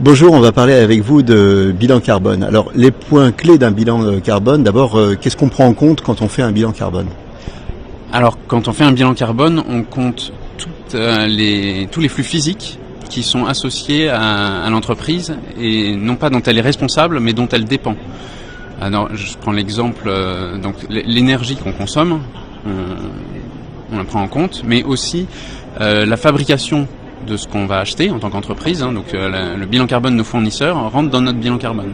Bonjour, on va parler avec vous de bilan carbone. Alors, les points clés d'un bilan carbone, d'abord, qu'est-ce qu'on prend en compte quand on fait un bilan carbone? Alors, quand on fait un bilan carbone, on compte tous les flux physiques qui sont associés à l'entreprise et non pas dont elle est responsable, mais dont elle dépend. Alors, je prends l'exemple, donc l'énergie qu'on consomme, on la prend en compte, mais aussi la fabrication de ce qu'on va acheter en tant qu'entreprise. Donc le bilan carbone de nos fournisseurs rentre dans notre bilan carbone.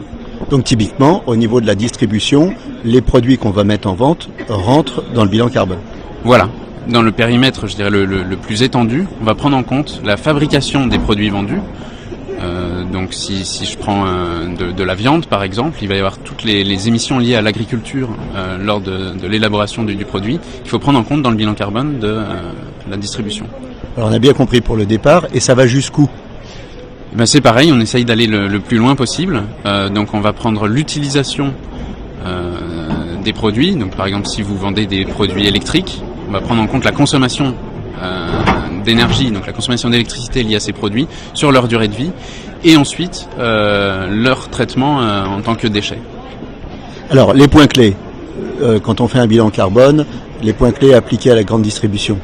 Donc typiquement, au niveau de la distribution, les produits qu'on va mettre en vente rentrent dans le bilan carbone. Voilà. Dans le périmètre, je dirais le plus étendu, on va prendre en compte la fabrication des produits vendus. Donc si je prends de la viande par exemple, il va y avoir toutes les émissions liées à l'agriculture lors de l'élaboration du produit qu'il faut prendre en compte dans le bilan carbone de la distribution. Alors on a bien compris pour le départ, et ça va jusqu'où? Ben c'est pareil, on essaye d'aller le plus loin possible. Donc on va prendre l'utilisation des produits. Donc par exemple si vous vendez des produits électriques, on va prendre en compte la consommation d'énergie, donc la consommation d'électricité liée à ces produits sur leur durée de vie, et ensuite leur traitement en tant que déchets. Alors les points clés, quand on fait un bilan carbone, les points clés appliqués à la grande distribution.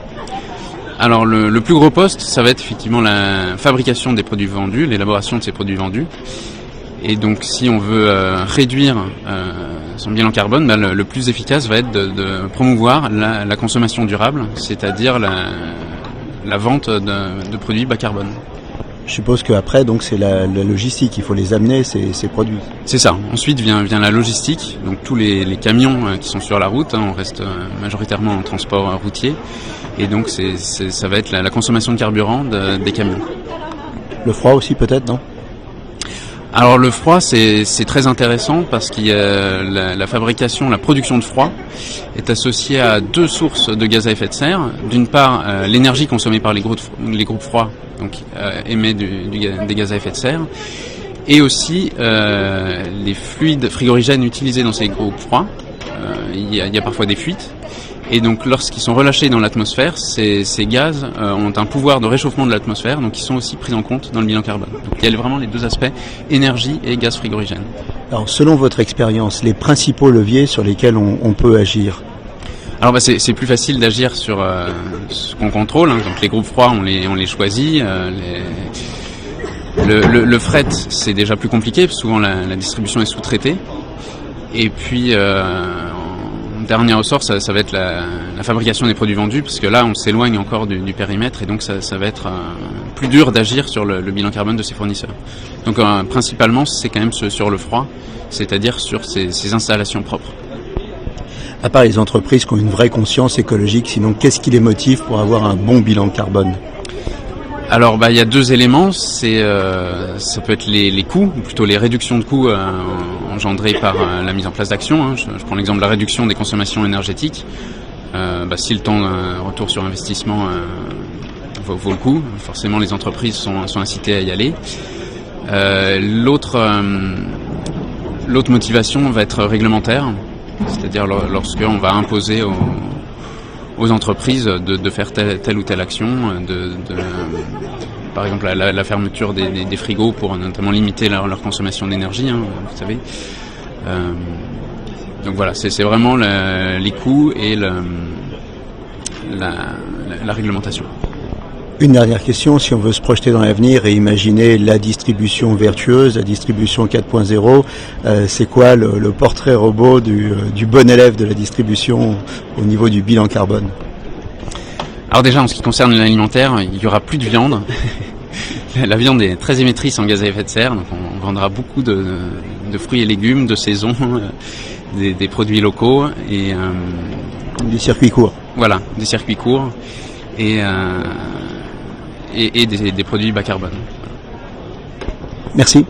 Alors le plus gros poste, ça va être effectivement la fabrication des produits vendus, l'élaboration de ces produits vendus. Et donc si on veut réduire son bilan carbone, le plus efficace va être de promouvoir la consommation durable, c'est-à-dire la vente de produits bas carbone. Je suppose qu'après, donc, c'est la logistique, il faut les amener, ces produits. C'est ça. Ensuite vient la logistique, donc tous les camions qui sont sur la route, on reste majoritairement en transport routier, et donc ça va être la consommation de carburant des camions. Le froid aussi peut-être, non? Alors le froid c'est très intéressant parce qu'il y a la fabrication, la production de froid est associée à deux sources de gaz à effet de serre. D'une part, l'énergie consommée par les groupes froids donc émet des gaz à effet de serre, et aussi les fluides frigorigènes utilisés dans ces groupes froids. Il y a parfois des fuites. Et donc lorsqu'ils sont relâchés dans l'atmosphère, ces gaz ont un pouvoir de réchauffement de l'atmosphère, donc ils sont aussi pris en compte dans le bilan carbone. Donc il y a vraiment les deux aspects, énergie et gaz frigorigène. Alors selon votre expérience, les principaux leviers sur lesquels on peut agir? Alors c'est plus facile d'agir sur ce qu'on contrôle, hein. Donc les groupes froids on les choisit, le fret c'est déjà plus compliqué, parce que souvent la distribution est sous-traitée. Et puis dernier ressort, ça va être la fabrication des produits vendus, parce que là on s'éloigne encore du périmètre, et donc ça va être plus dur d'agir sur le bilan carbone de ses fournisseurs. Donc principalement c'est quand même sur le froid, c'est-à-dire sur ces installations propres. À part les entreprises qui ont une vraie conscience écologique, sinon qu'est-ce qui les motive pour avoir un bon bilan carbone? Alors il y a deux éléments, ça peut être les coûts, ou plutôt les réductions de coûts engendrées par la mise en place d'actions, hein. Je prends l'exemple de la réduction des consommations énergétiques. Si le temps retour sur investissement vaut le coup, forcément les entreprises sont incitées à y aller. L'autre motivation va être réglementaire, c'est-à-dire lorsqu'on va imposer aux entreprises de faire telle ou telle action, par exemple la fermeture des frigos pour notamment limiter leur consommation d'énergie, hein, vous savez. Donc voilà, c'est vraiment les coûts et la réglementation. Une dernière question, si on veut se projeter dans l'avenir et imaginer la distribution vertueuse, la distribution 4.0, c'est quoi le portrait robot du bon élève de la distribution au niveau du bilan carbone? Alors déjà, en ce qui concerne l'alimentaire, il y aura plus de viande. La viande est très émettrice en gaz à effet de serre, donc on vendra beaucoup de fruits et légumes de saison, des produits locaux et des circuits courts. Voilà, des circuits courts et des produits bas carbone. Merci.